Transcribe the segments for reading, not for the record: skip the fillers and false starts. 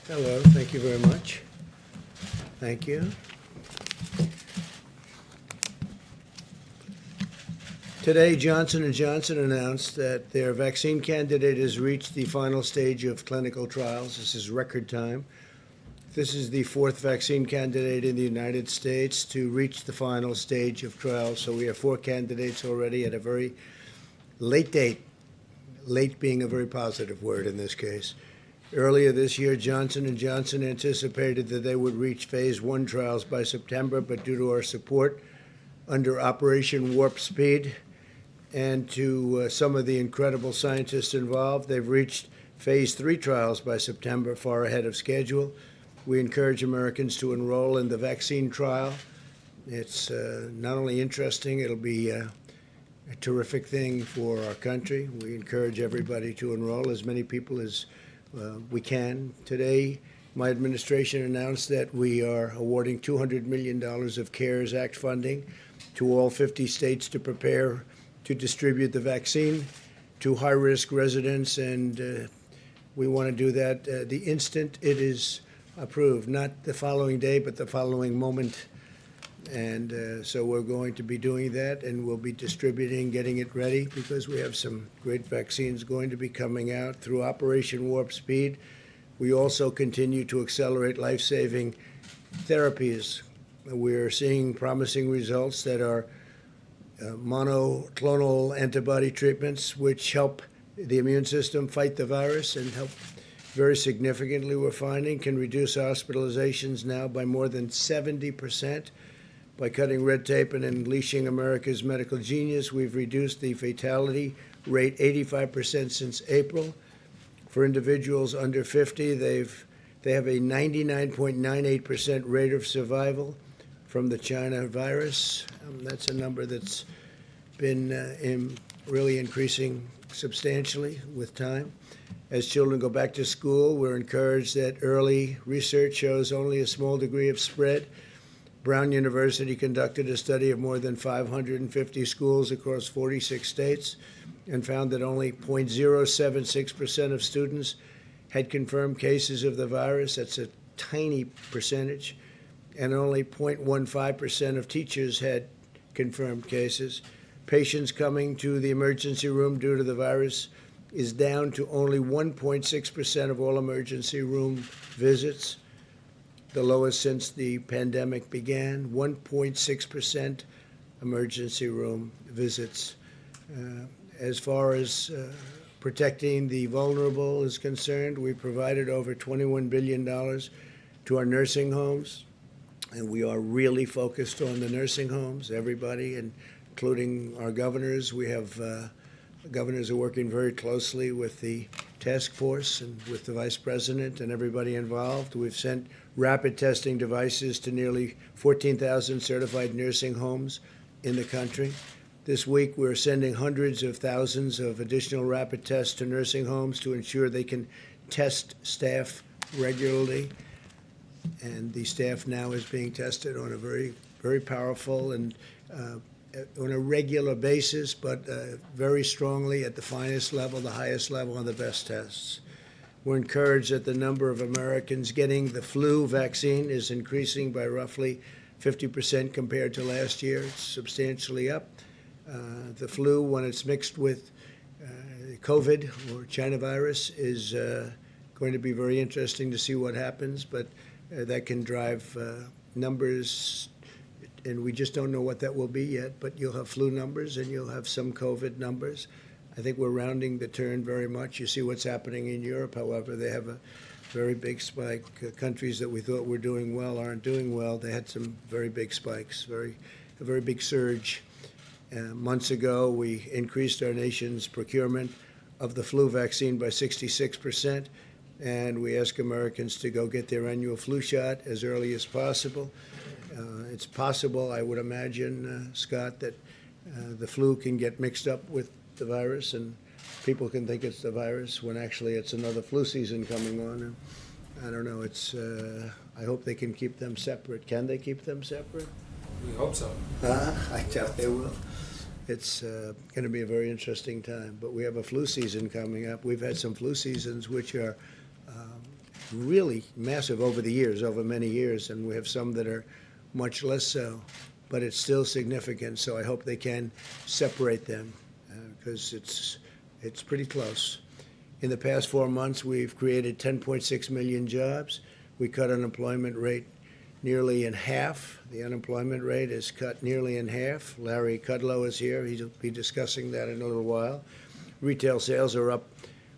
Hello, thank you very much. Thank you. Today, Johnson & Johnson announced that their vaccine candidate has reached the final stage of clinical trials. This is record time. This is the fourth vaccine candidate in the United States to reach the final stage of trials. So we have four candidates already at a very late date, late being a very positive word in this case. Earlier this year, Johnson & Johnson anticipated that they would reach phase 1 trials by September, but due to our support under Operation Warp Speed and to some of the incredible scientists involved, they've reached phase 3 trials by September, far ahead of schedule. We encourage Americans to enroll in the vaccine trial. It's not only interesting, it'll be a terrific thing for our country. We encourage everybody to enroll, as many people as we can. Today, my administration announced that we are awarding $200 million of CARES Act funding to all 50 states to prepare to distribute the vaccine to high-risk residents, and we want to do that the instant it is approved, not the following day, but the following moment. And so we're going to be doing that, and we'll be distributing, getting it ready, because we have some great vaccines going to be coming out through Operation Warp Speed. We also continue to accelerate life-saving therapies. We're seeing promising results that are monoclonal antibody treatments, which help the immune system fight the virus and help very significantly, we're finding, can reduce hospitalizations now by more than 70%. By cutting red tape and unleashing America's medical genius, we've reduced the fatality rate 85% since April. For individuals under 50, they have a 99.98% rate of survival from the China virus. That's a number that's been really increasing substantially with time. As children go back to school, we're encouraged that early research shows only a small degree of spread. Brown University conducted a study of more than 550 schools across 46 states and found that only 0.076% of students had confirmed cases of the virus. That's a tiny percentage. And only 0.15% of teachers had confirmed cases. Patients coming to the emergency room due to the virus is down to only 1.6% of all emergency room visits, the lowest since the pandemic began. 1.6% emergency room visits. As far as protecting the vulnerable is concerned, we provided over $21 billion to our nursing homes, and we are really focused on the nursing homes, everybody, and including our governors. We have governors are working very closely with the task force and with the vice president and everybody involved. We've sent rapid testing devices to nearly 14,000 certified nursing homes in the country. This week, we're sending hundreds of thousands of additional rapid tests to nursing homes to ensure they can test staff regularly. And the staff now is being tested on a very, very powerful and on a regular basis, but very strongly at the finest level, the highest level, and the best tests. We're encouraged that the number of Americans getting the flu vaccine is increasing by roughly 50% compared to last year. It's substantially up. The flu, when it's mixed with COVID or China virus, is going to be very interesting to see what happens, but that can drive numbers, and we just don't know what that will be yet, but you'll have flu numbers and you'll have some COVID numbers. I think we're rounding the turn very much. You see what's happening in Europe, however. They have a very big spike. Countries that we thought were doing well aren't doing well. They had some very big spikes, a very big surge. Months ago, we increased our nation's procurement of the flu vaccine by 66%, and we ask Americans to go get their annual flu shot as early as possible. It's possible, I would imagine, Scott, that the flu can get mixed up with the virus, and people can think it's the virus when actually it's another flu season coming on. And I don't know. I hope they can keep them separate. Can they keep them separate? We hope so. I doubt they will. It's going to be a very interesting time. But we have a flu season coming up. We've had some flu seasons which are really massive over the years, over many years, and we have some that are much less so, but it's still significant. So I hope they can separate them because it's pretty close. In the past 4 months, we've created 10.6 million jobs. We cut unemployment rate nearly in half. The unemployment rate is cut nearly in half. Larry Kudlow is here. He'll be discussing that in a little while. Retail sales are up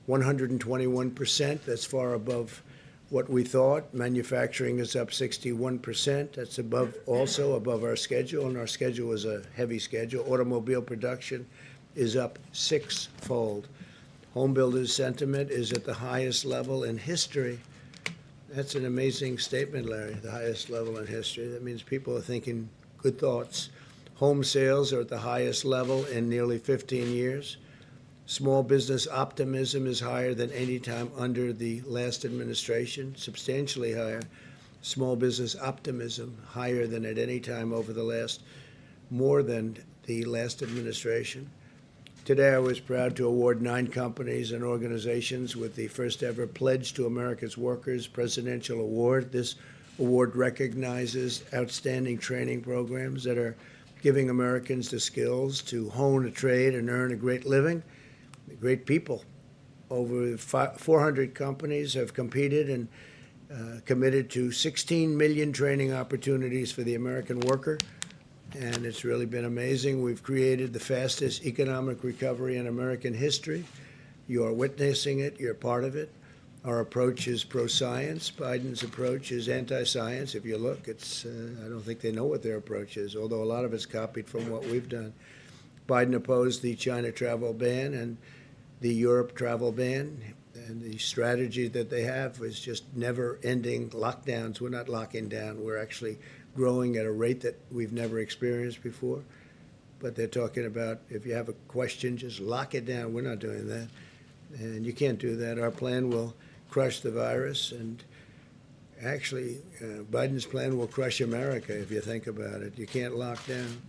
121%. That's far above what we thought. Manufacturing is up 61%. That's also above our schedule, and our schedule was a heavy schedule. Automobile production is up sixfold. Home builders' sentiment is at the highest level in history. That's an amazing statement, Larry, the highest level in history. That means people are thinking good thoughts. Home sales are at the highest level in nearly 15 years. Small business optimism is higher than any time under the last administration, substantially higher. Small business optimism higher than at any time over the last, more than the last administration. Today, I was proud to award 9 companies and organizations with the first ever Pledge to America's Workers Presidential Award. This award recognizes outstanding training programs that are giving Americans the skills to hone a trade and earn a great living. Great people. Over 400 companies have competed and committed to 16 million training opportunities for the American worker. And it's really been amazing. We've created the fastest economic recovery in American history. You are witnessing it. You're part of it. Our approach is pro-science. Biden's approach is anti-science. If you look, I don't think they know what their approach is, although a lot of it's copied from what we've done. Biden opposed the China travel ban and the Europe travel ban. And the strategy that they have is just never-ending lockdowns. We're not locking down. We're actually growing at a rate that we've never experienced before. But they're talking about if you have a question, just lock it down. We're not doing that. And you can't do that. Our plan will crush the virus. And actually, Biden's plan will crush America if you think about it. You can't lock down.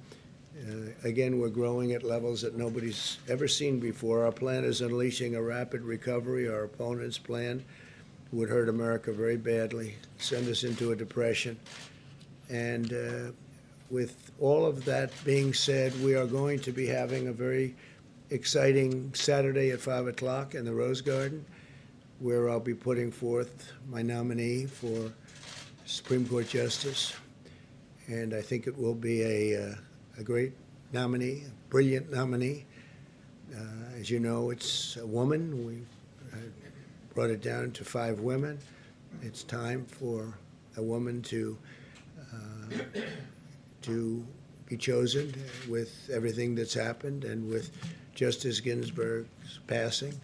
Again, we're growing at levels that nobody's ever seen before. Our plan is unleashing a rapid recovery. Our opponent's plan would hurt America very badly, send us into a depression. And with all of that being said, we are going to be having a very exciting Saturday at 5 o'clock in the Rose Garden, where I'll be putting forth my nominee for Supreme Court Justice. And I think it will be a great nominee, a brilliant nominee. As you know, it's a woman. We brought it down to 5 women. It's time for a woman to be chosen with everything that's happened and with Justice Ginsburg's passing.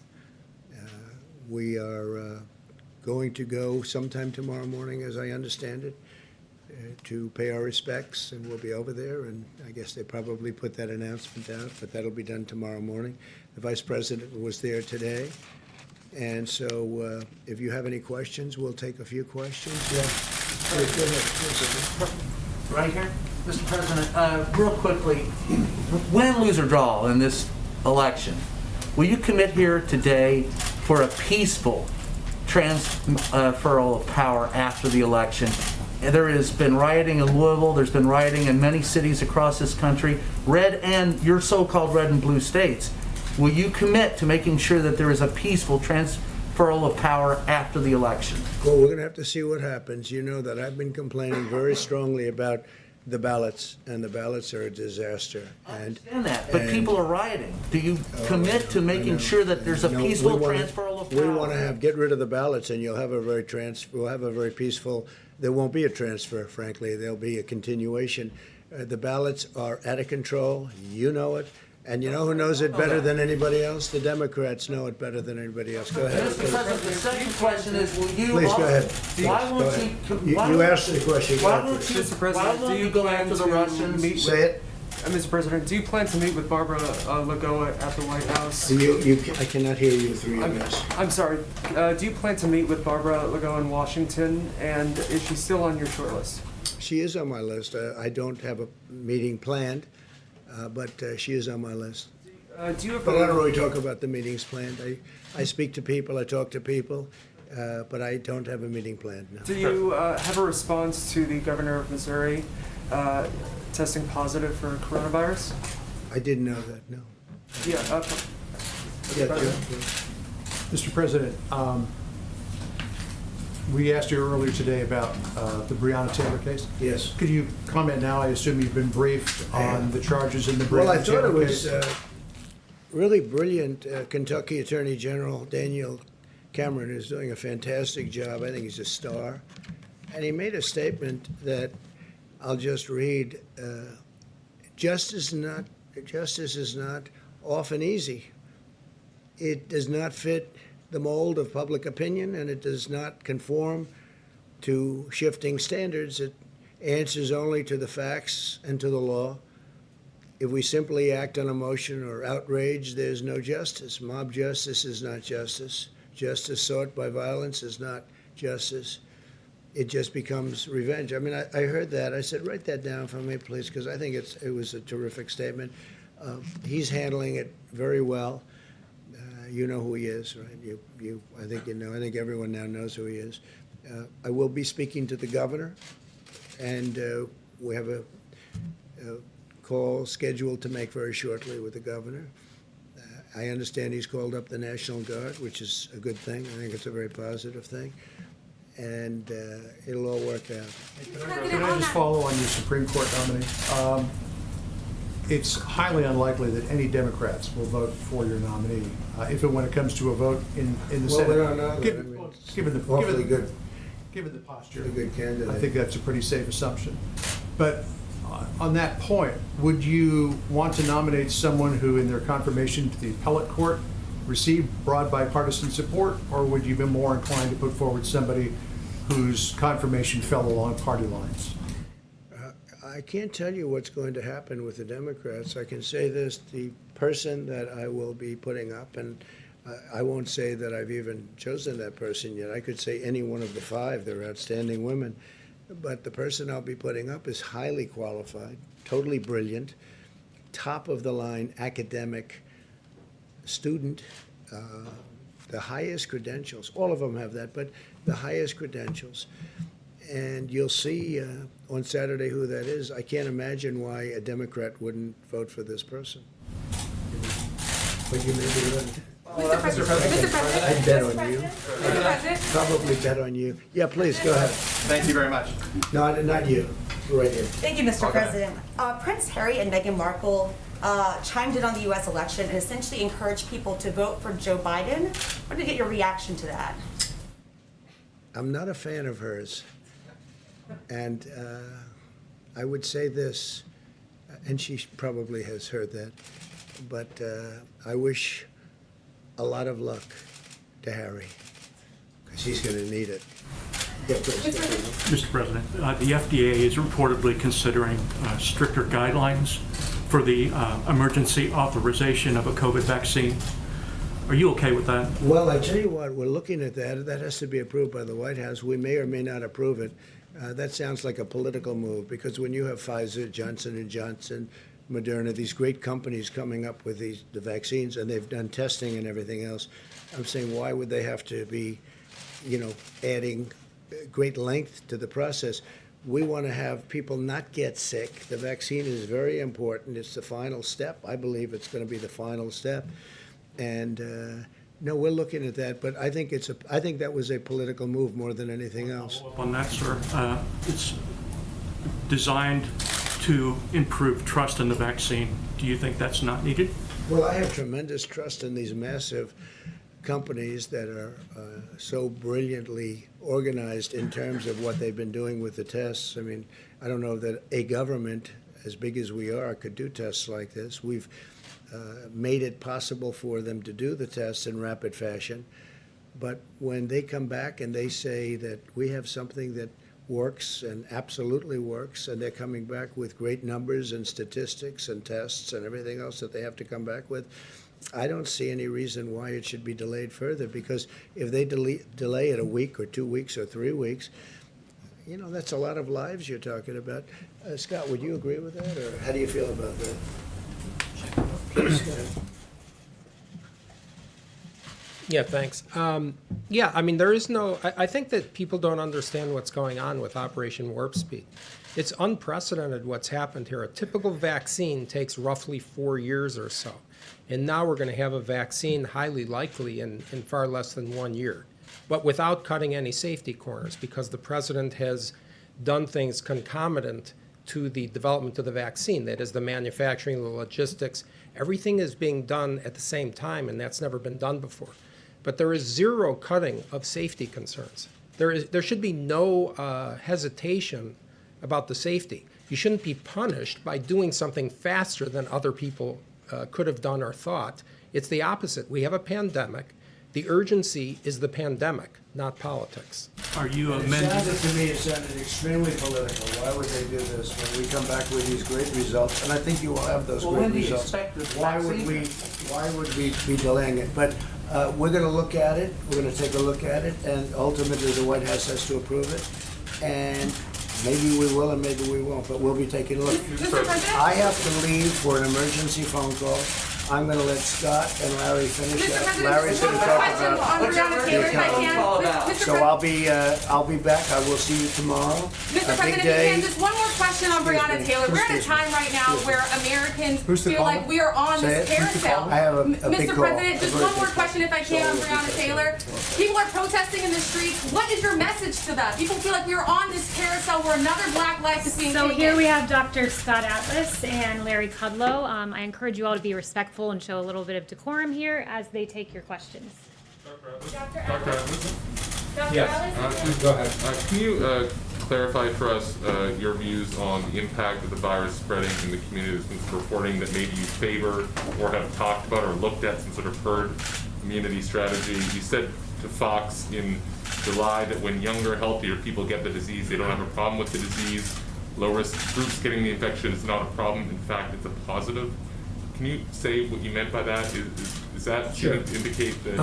We are going to go sometime tomorrow morning, as I understand it, to pay our respects, and we'll be over there, and I guess they probably put that announcement out, but that'll be done tomorrow morning. The Vice President was there today, and so if you have any questions, we'll take a few questions. Yeah. Go ahead. Right here? Mr. President, real quickly, win, lose, or draw in this election, will you commit here today for a peaceful transferal of power after the election? There has been rioting in Louisville, there's been rioting in many cities across this country, red and your so-called red and blue states. Will you commit to making sure that there is a peaceful transferal of power after the election? Well, we're going to have to see what happens. You know that I've been complaining very strongly about the ballots, and the ballots are a disaster. I understand that, but people are rioting. Do you commit to making sure that there's a peaceful transferal of power? We want to get rid of the ballots, and you'll have a very peaceful. There won't be a transfer, frankly. There'll be a continuation. The ballots are out of control. You know it. And you know who knows it better than anybody else? The Democrats know it better than anybody else. Go ahead. Mr. President, the second question is, will you... Please, go ahead. Why won't you asked the question. Why won't you go after the Russians? Say it. Mr. President, do you plan to meet with Barbara Lagoa at the White House? I cannot hear you through your mask. I'm sorry. Do you plan to meet with Barbara Lagoa in Washington, and is she still on your short list? She is on my list. I don't have a meeting planned, but she is on my list. Do you but I don't really talk about the meetings planned. I speak to people. I talk to people. but I don't have a meeting planned now. Do you have a response to the governor of Missouri testing positive for coronavirus? I didn't know that, no. Yeah. Yeah, Joe. Mr. President, we asked you earlier today about the Breonna Taylor case. Yes. Could you comment now? I assume you've been briefed on the charges in the Well, I Breonna thought it Taylor was case. really brilliant. Kentucky Attorney General Daniel Cameron is doing a fantastic job. I think he's a star. And he made a statement that I'll just read. Justice is not often easy. It does not fit the mold of public opinion, and it does not conform to shifting standards. It answers only to the facts and to the law. If we simply act on emotion or outrage, there's no justice. Mob justice is not justice. Justice sought by violence is not justice. It just becomes revenge. I mean, I heard that. I said, write that down for me, please, because I think it was a terrific statement. He's handling it very well. You know who he is, right? I think you know. I think everyone now knows who he is. I will be speaking to the governor, and we have a call scheduled to make very shortly with the governor. I understand he's called up the National Guard, which is a good thing. I think it's a very positive thing, and it'll all work out. Can I just follow on your Supreme Court nominee? It's highly unlikely that any Democrats will vote for your nominee if and when it comes to a vote in the Well, Senate. we don't know that. Given the posture, Pretty good candidate. I think that's a pretty safe assumption. But on that point, would you want to nominate someone who, in their confirmation to the appellate court, received broad bipartisan support, or would you be more inclined to put forward somebody whose confirmation fell along party lines? I can't tell you what's going to happen with the Democrats. I can say this, the person that I will be putting up, and I won't say that I've even chosen that person yet. I could say any one of the five. They're outstanding women. But the person I'll be putting up is highly qualified, totally brilliant, top-of-the-line academic student, the highest credentials. All of them have that, but the highest credentials. And you'll see on Saturday who that is. I can't imagine why a Democrat wouldn't vote for this person. But you may be right. Mr. President. I'd bet on you. Mr. President. Probably bet on you. Yeah, please, go ahead. Thank you very much. No, not you. Right here. Thank you, Mr. Okay. President. Prince Harry and Meghan Markle chimed in on the U.S. election and essentially encouraged people to vote for Joe Biden. I want to get your reaction to that. I'm not a fan of hers. And I would say this, and she probably has heard that, but I wish a lot of luck to Harry, because he's going to need it. Yeah, please. Mr. President, the FDA is reportedly considering stricter guidelines for the emergency authorization of a COVID vaccine. Are you okay with that? Well, I tell you what, we're looking at that. That has to be approved by the White House. We may or may not approve it. That sounds like a political move, because when you have Pfizer, Johnson & Johnson, Moderna, these great companies coming up with the vaccines, and they've done testing and everything else, I'm saying, why would they have to be, adding great length to the process? We want to have people not get sick. The vaccine is very important. It's the final step. I believe it's going to be the final step. And no, we're looking at that, but I think that was a political move more than anything else. Follow up on that, sir. It's designed to improve trust in the vaccine. Do you think that's not needed? Well, I have tremendous trust in these massive companies that are so brilliantly organized in terms of what they've been doing with the tests. I mean, I don't know that a government as big as we are could do tests like this. We've made it possible for them to do the tests in rapid fashion. But when they come back and they say that we have something that works and absolutely works, and they're coming back with great numbers and statistics and tests and everything else that they have to come back with, I don't see any reason why it should be delayed further, because if they delay it a week or 2 weeks or 3 weeks, that's a lot of lives you're talking about. Scott, would you agree with that, or how do you feel about that? Please, go ahead. Yeah, thanks. Yeah, I mean, there is no, I think that people don't understand what's going on with Operation Warp Speed. It's unprecedented what's happened here. A typical vaccine takes roughly 4 years or so. And now we're going to have a vaccine highly likely in far less than 1 year, but without cutting any safety corners, because the president has done things concomitant to the development of the vaccine. That is, the manufacturing, the logistics, everything is being done at the same time, and that's never been done before. But there is zero cutting of safety concerns. There should be no hesitation about the safety. You shouldn't be punished by doing something faster than other people could have done or thought. It's the opposite. We have a pandemic. The urgency is the pandemic, not politics. Are you It amending? sounded to me, it sounded extremely political. Why would they do this when we come back with these great results? And I think you will have those Well, great when do you results. expect this Why would we be delaying it? But we're going to look at it. We're going to take a look at it, and ultimately the White House has to approve it. And maybe we will, and maybe we won't. But we'll be taking a look. Mr. President? I have to leave for an emergency phone call. I'm going to let Scott and Larry finish Mr. that. President, Larry's just going one to more talk question about. on Breonna Taylor, if I can. Mr. So I'll be back. I will see you tomorrow. Mr. A big President, day. again, just one more question on Excuse Breonna me. Taylor. We're at a Excuse me. time right now where Americans Who's the feel like caller? we are on Say this it. Who's the carousel. caller? I have a big Mr. call. President, A just very one more big question, if I can, on So, Breonna Taylor. People are protesting in the streets. What is your message to them? People feel like we are on this carousel where another black life is being So taken. here we have Dr. Scott Atlas and Larry Kudlow. I encourage you all to be respectful and show a little bit of decorum here as they take your questions. Dr. Atlas? Dr. Atlas? Please go ahead. Can you clarify for us your views on the impact of the virus spreading in the community? There's been some reporting that maybe you favor or have talked about or looked at some sort of herd immunity strategy. You said to Fox in July that when younger, healthier people get the disease, they don't have a problem with the disease. Low-risk groups getting the infection is not a problem. In fact, it's a positive. Can you say what you meant by that? Is that Sure. to indicate that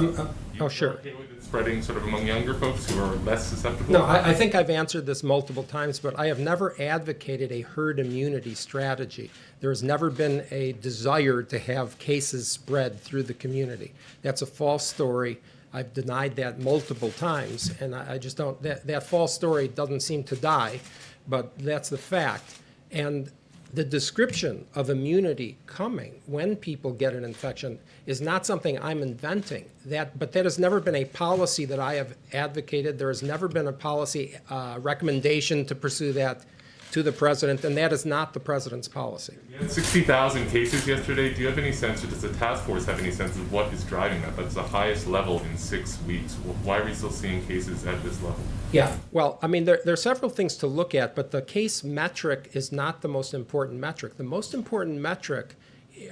Oh, sure. you're okay with it spreading sort of among younger folks who are less susceptible? No, I think I've answered this multiple times, but I have never advocated a herd immunity strategy. There has never been a desire to have cases spread through the community. That's a false story. I've denied that multiple times, and I just don't, that false story doesn't seem to die, but that's the fact. And the description of immunity coming when people get an infection is not something I'm inventing. But that has never been a policy that I have advocated. There has never been a policy recommendation to pursue that to the president, and that is not the president's policy. You had 60,000 cases yesterday. Do you have any sense, or does the task force have any sense of what is driving that? That's the highest level in 6 weeks. Why are we still seeing cases at this level? Yeah, well, I mean, there are several things to look at, but the case metric is not the most important metric. The most important metric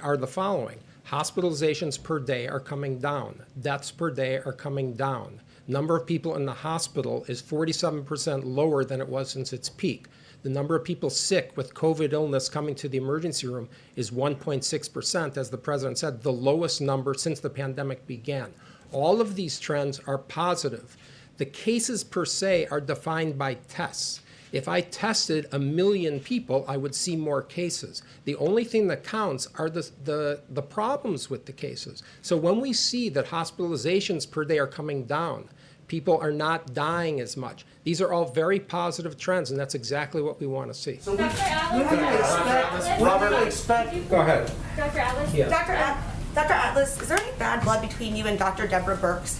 are the following. Hospitalizations per day are coming down. Deaths per day are coming down. Number of people in the hospital is 47% lower than it was since its peak. The number of people sick with COVID illness coming to the emergency room is 1.6%, as the president said, the lowest number since the pandemic began. All of these trends are positive. The cases per se are defined by tests. If I tested 1 million people, I would see more cases. The only thing that counts are the problems with the cases. So when we see that hospitalizations per day are coming down, people are not dying as much. These are all very positive trends, and that's exactly what we want to see. So Dr. Atlas? when do you expect? Go ahead. Dr. Atlas? Yeah. Dr. Atlas, is there any bad blood between you and Dr. Deborah Birx?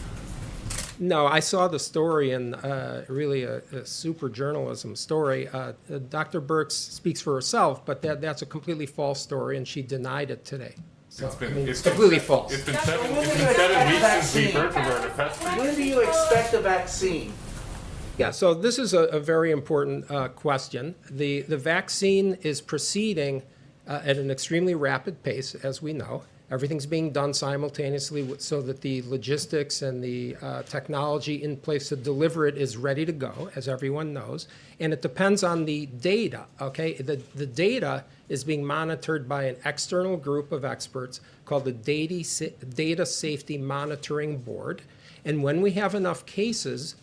No, I saw the story, and really a super journalism story. Dr. Birx speaks for herself, but that's a completely false story, and she denied it today. So, it's completely false. It's been 7 weeks since we heard from her in a press briefing. When do you expect a vaccine? Yeah, so this is a very important question. The vaccine is proceeding at an extremely rapid pace, as we know. Everything's being done simultaneously so that the logistics and the technology in place to deliver it is ready to go, as everyone knows. And it depends on the data, okay? The data is being monitored by an external group of experts called the Data Safety Monitoring Board. And when we have enough cases,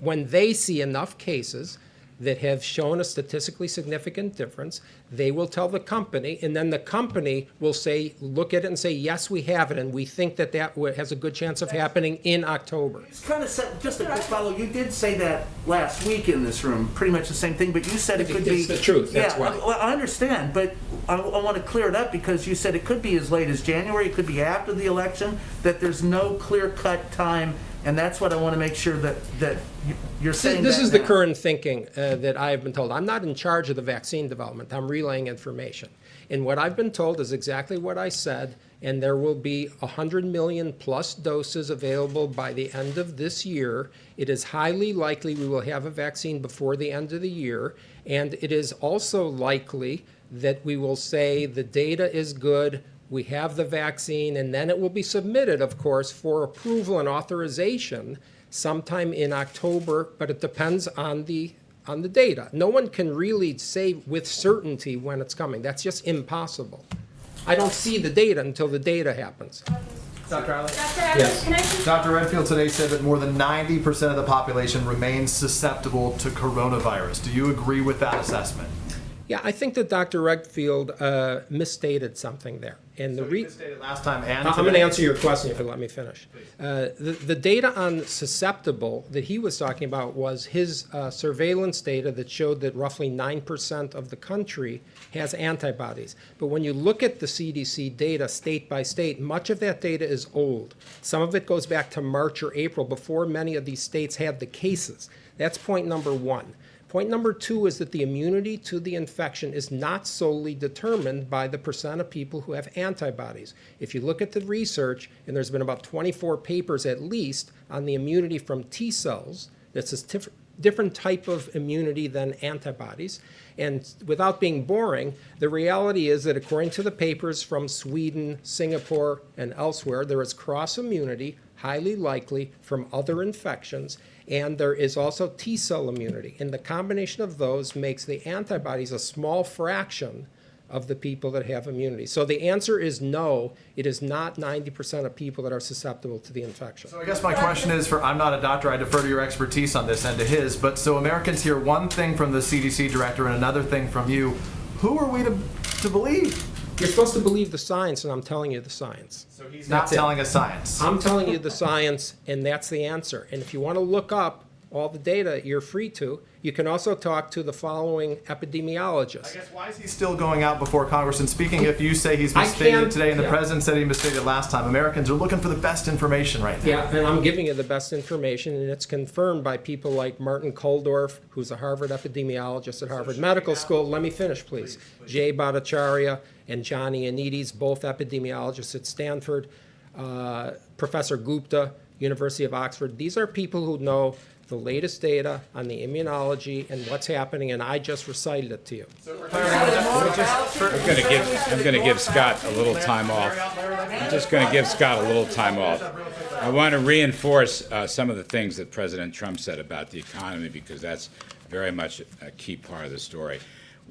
when they see enough cases, that have shown a statistically significant difference. They will tell the company, and then the company will say, look at it and say, yes, we have it, and we think that has a good chance of happening in October. It's kind of just a quick follow. You did say that last week in this room, pretty much the same thing, but you said it could be. It's the truth, that's why. Well, I understand, but I want to clear it up because you said it could be as late as January, it could be after the election, that there's no clear-cut time, and that's what I want to make sure that you're saying. This that is the now. current thinking that I have been told. I'm not in charge of the vaccine development. I'm relaying information. And what I've been told is exactly what I said, and there will be 100 million plus doses available by the end of this year. It is highly likely we will have a vaccine before the end of the year, and it is also likely that we will say the data is good, we have the vaccine, and then it will be submitted, of course, for approval and authorization sometime in October, but it depends on the data. No one can really say with certainty when it's coming. That's just impossible. I don't see the data until the data happens. Dr. Alley? Yes. Can I just Dr. Redfield today said that more than 90% of the population remains susceptible to coronavirus. Do you agree with that assessment? Yeah, I think that Dr. Redfield misstated something there. And So he misstated last time and I'm today? going to answer your question if you let me finish. The data on susceptible that he was talking about was his surveillance data that showed that roughly 9% of the country has antibodies. But when you look at the CDC data state by state, much of that data is old. Some of it goes back to March or April before many of these states had the cases. That's point number one. Point number two is that the immunity to the infection is not solely determined by the percent of people who have antibodies. If you look at the research, and there's been about 24 papers at least on the immunity from T cells, that's a different type of immunity than antibodies. And without being boring, the reality is that according to the papers from Sweden, Singapore, and elsewhere, there is cross immunity, highly likely, from other infections. And there is also T-cell immunity. And the combination of those makes the antibodies a small fraction of the people that have immunity. So the answer is no, it is not 90% of people that are susceptible to the infection. So I guess my question is, I'm not a doctor, I defer to your expertise on this and to his, but so Americans hear one thing from the CDC director and another thing from you. Who are we to believe? You're supposed to believe the science, and I'm telling you the science. So he's not telling us science. I'm telling you the science, and that's the answer. And if you want to look up all the data, you're free to. You can also talk to the following epidemiologists. I guess why is he still going out before Congress and speaking if you say he's misstated today and the president said he misstated last time? Americans are looking for the best information right now. Yeah, and I'm giving you the best information, and it's confirmed by people like Martin Kulldorff, who's a Harvard epidemiologist at Harvard Medical School. Let me finish, please. Jay Bhattacharya and Johnny Anides, both epidemiologists at Stanford. Professor Gupta, University of Oxford. These are people who know the latest data on the immunology and what's happening, and I just recited it to you. I'm going to give Scott a little time off. I'm just going to give Scott a little time off. I want to reinforce some of the things that President Trump said about the economy, because that's very much a key part of the story.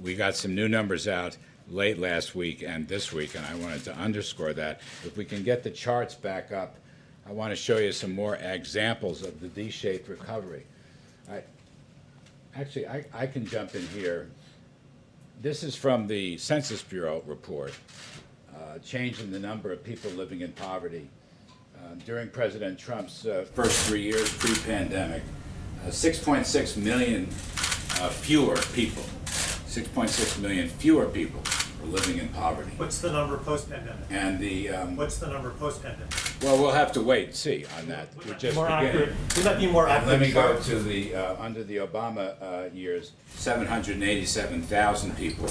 We got some new numbers out late last week and this week, and I wanted to underscore that. If we can get the charts back up, I want to show you some more examples of the D-shaped recovery. Actually, I can jump in here. This is from the Census Bureau report, change in the number of people living in poverty. During President Trump's first 3 years pre-pandemic, 6.6 million fewer people, 6.6 million fewer people were living in poverty. What's the number post-pandemic? And the what's the number post-pandemic? well, we'll have to wait and see on that. We're just beginning. Would that be more accurate? Let me go to the under the Obama years. 787,000 people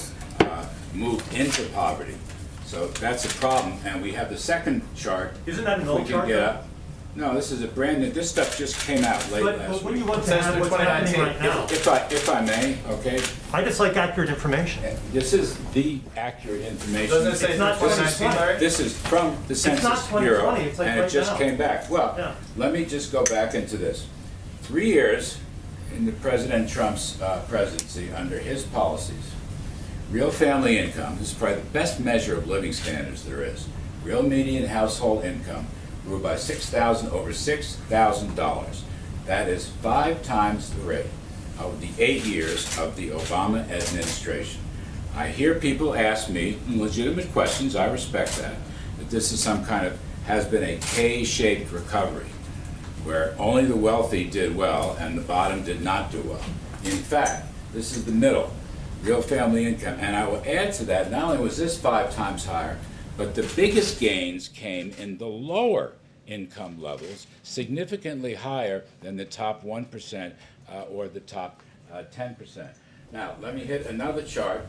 moved into poverty. So that's a problem. And we have the second chart. Isn't that an We old can chart? get up. No, this is a brand new. This stuff just came out late But last what do week. you want to add what's happening right now? If I may, okay. I just like accurate information. This is the accurate information. Doesn't it say It's not 2019, Larry? This is from the Census not 2020, Bureau, it's like and it right just now. came back. Well, Yeah. let me just go back into this. 3 years in the President Trump's presidency under his policies, real family income, this is probably the best measure of living standards there is, real median household income grew by over $6,000. That is 5 times the rate of the 8 years of the Obama administration. I hear people ask me legitimate questions, I respect that this is some kind of, has been a K-shaped recovery, where only the wealthy did well and the bottom did not do well. In fact, this is the middle, real family income. And I will add to that, not only was this 5 times higher, but the biggest gains came in the lower income levels, significantly higher than the top 1% or the top 10%. Now, let me hit another chart,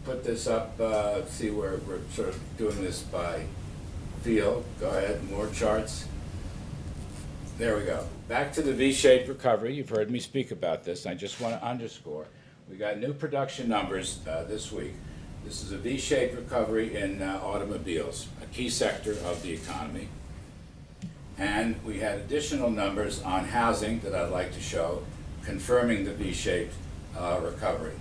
put this up, see where we're sort of doing this by field. Go ahead, more charts. There we go. Back to the V-shaped recovery. You've heard me speak about this. I just want to underscore. We got new production numbers this week. This is a V-shaped recovery in automobiles, a key sector of the economy. And we had additional numbers on housing that I'd like to show, confirming the V-shaped recovery.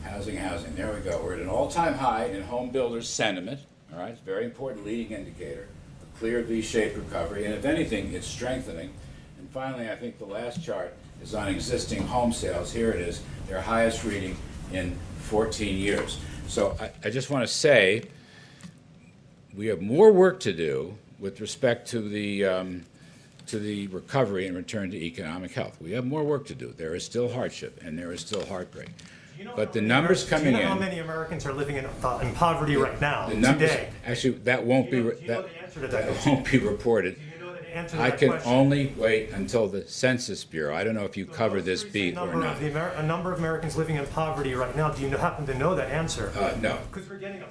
Housing, there we go. We're at an all-time high in home builders' sentiment. All right, it's a very important leading indicator. A clear V-shaped recovery, and if anything, it's strengthening. And finally, I think the last chart is on existing home sales. Here it is, their highest reading in 14 years. So I just want to say we have more work to do with respect to the recovery and return to economic health. We have more work to do. There is still hardship and there is still heartbreak. But the numbers coming in. Do you know how many Americans are living in poverty right now, today? Actually, that won't be that won't be reported. I can only wait until the Census Bureau. I don't know if you cover this beat or not. A number of Americans living in poverty right now. Do you happen to know that answer? No. Because we're getting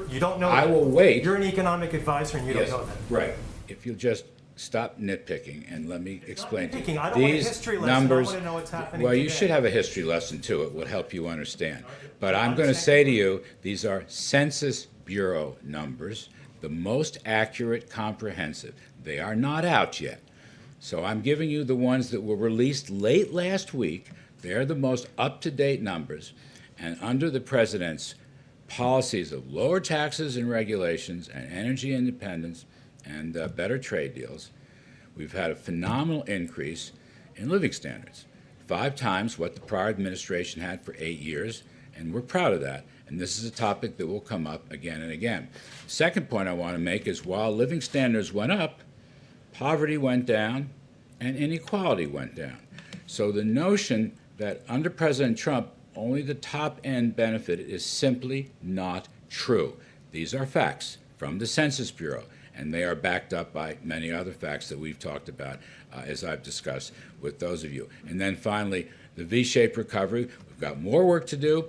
you don't know. I will wait. You're an economic advisor and you don't know that. Right. If you'll just stop nitpicking and let me explain to you. I don't want a These history lesson. numbers. I want to know what's happening Well, you today. should have a history lesson too. It will help you understand. But I'm going to say to you, these are Census Bureau numbers, the most accurate, comprehensive. They are not out yet. So I'm giving you the ones that were released late last week. They're the most up-to-date numbers. And under the president's policies of lower taxes and regulations and energy independence and better trade deals, we've had a phenomenal increase in living standards, 5 times what the prior administration had for 8 years, and we're proud of that. And this is a topic that will come up again and again. The second point I want to make is while living standards went up, poverty went down and inequality went down. So the notion that under President Trump only the top end benefited is simply not true. These are facts from the Census Bureau, and they are backed up by many other facts that we've talked about as I've discussed with those of you. And then finally, the V-shaped recovery. We've got more work to do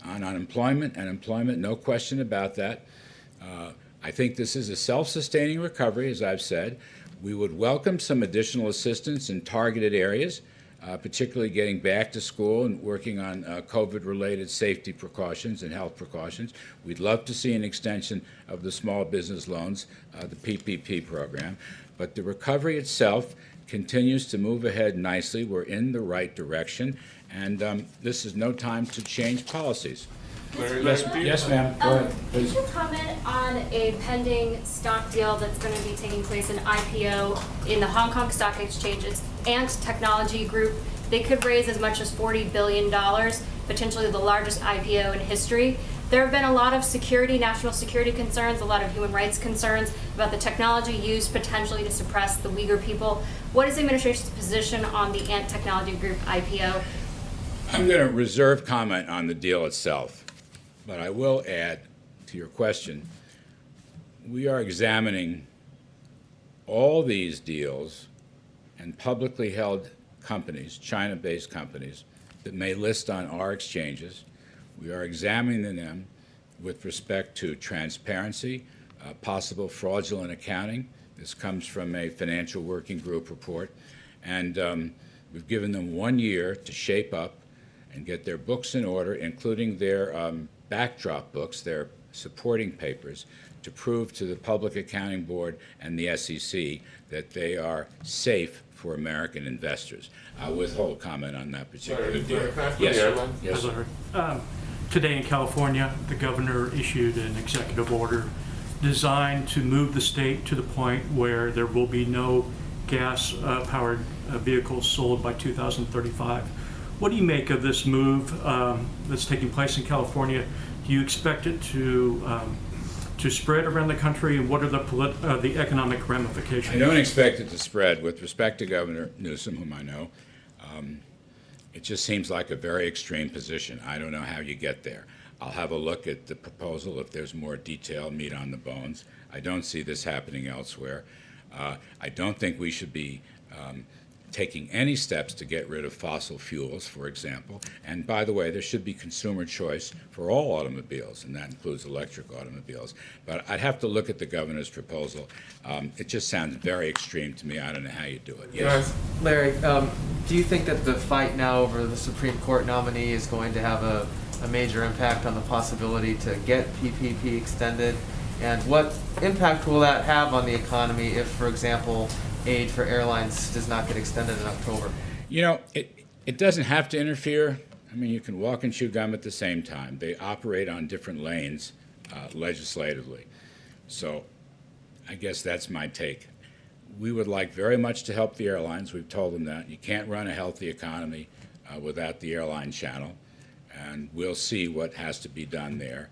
on unemployment and employment, no question about that. I think this is a self-sustaining recovery, as I've said. We would welcome some additional assistance in targeted areas, particularly getting back to school and working on COVID-related safety precautions and health precautions. We'd love to see an extension of the small business loans, the PPP program. But the recovery itself continues to move ahead nicely. We're in the right direction, and this is no time to change policies. Yes, ma'am. Go ahead, please. Could you comment on a pending stock deal that's going to be taking place, an IPO in the Hong Kong Stock Exchange? It's Ant Technology Group. They could raise as much as $40 billion, potentially the largest IPO in history. There have been a lot of national security concerns, a lot of human rights concerns about the technology used potentially to suppress the Uyghur people. What is the administration's position on the Ant Technology Group IPO? I'm going to reserve comment on the deal itself, but I will add to your question, we are examining all these deals and publicly held companies, China-based companies, that may list on our exchanges. We are examining them with respect to transparency, possible fraudulent accounting. This comes from a financial working group report. And we've given them 1 year to shape up and get their books in order, including their backdrop books, their supporting papers, to prove to the Public Accounting Board and the SEC that they are safe for American investors. I'll withhold comment on that particular deal. Yes, yes. Today in California, the governor issued an executive order designed to move the state to the point where there will be no gas-powered vehicles sold by 2035. What do you make of this move that's taking place in California? Do you expect it to spread around the country, and what are the economic ramifications? I don't expect it to spread. With respect to Governor Newsom, whom I know, it just seems like a very extreme position. I don't know how you get there. I'll have a look at the proposal if there's more detail, meat on the bones. I don't see this happening elsewhere. I don't think we should be taking any steps to get rid of fossil fuels, for example. And by the way, there should be consumer choice for all automobiles, and that includes electric automobiles. But I'd have to look at the governor's proposal. It just sounds very extreme to me. I don't know how you do it. Yes. Larry, do you think that the fight now over the Supreme Court nominee is going to have a major impact on the possibility to get PPP extended? And what impact will that have on the economy if, for example, aid for airlines does not get extended in October? You know, it doesn't have to interfere. I mean, you can walk and chew gum at the same time. They operate on different lanes legislatively. So I guess that's my take. We would like very much to help the airlines. We've told them that. You can't run a healthy economy without the airline channel. And we'll see what has to be done there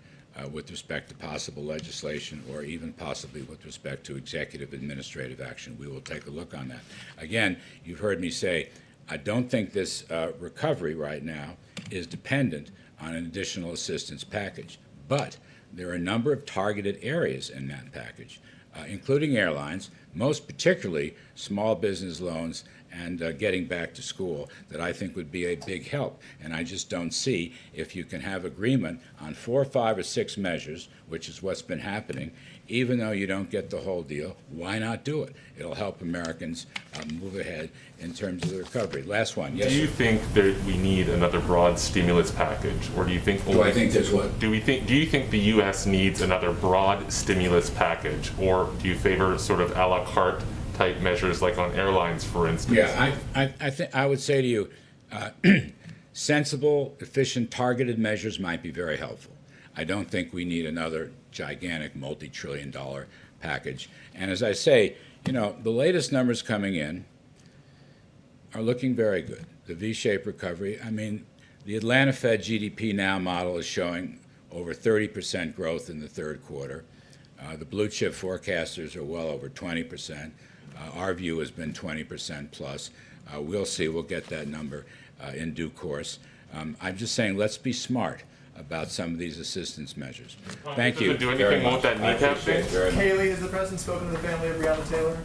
with respect to possible legislation or even possibly with respect to executive administrative action. We will take a look on that. Again, you've heard me say, I don't think this recovery right now is dependent on an additional assistance package. But there are a number of targeted areas in that package, including airlines, most particularly small business loans and getting back to school, that I think would be a big help. And I just don't see, if you can have agreement on 4, 5, or 6 measures, which is what's been happening, even though you don't get the whole deal, why not do it? It'll help Americans move ahead in terms of the recovery. Last one. Yes, do you think that we need another broad stimulus package, or do you think? Do I think there's what? Do you think the U.S. needs another broad stimulus package, or do you favor sort of a la carte type measures like on airlines, for instance? Yeah, I think I would say to you, sensible, efficient, targeted measures might be very helpful. I don't think we need another gigantic multi-trillion-dollar package. And as I say, you know, the latest numbers coming in are looking very good. The V-shaped recovery. I mean, the Atlanta Fed GDP Now model is showing over 30% growth in the third quarter. The blue chip forecasters are well over 20%. Our view has been 20% plus. We'll see. We'll get that number in due course. I'm just saying, let's be smart about some of these assistance measures. Thank you. Do anything about that kneecap thing? Kaylee, has the president spoken to the family of Breonna Taylor?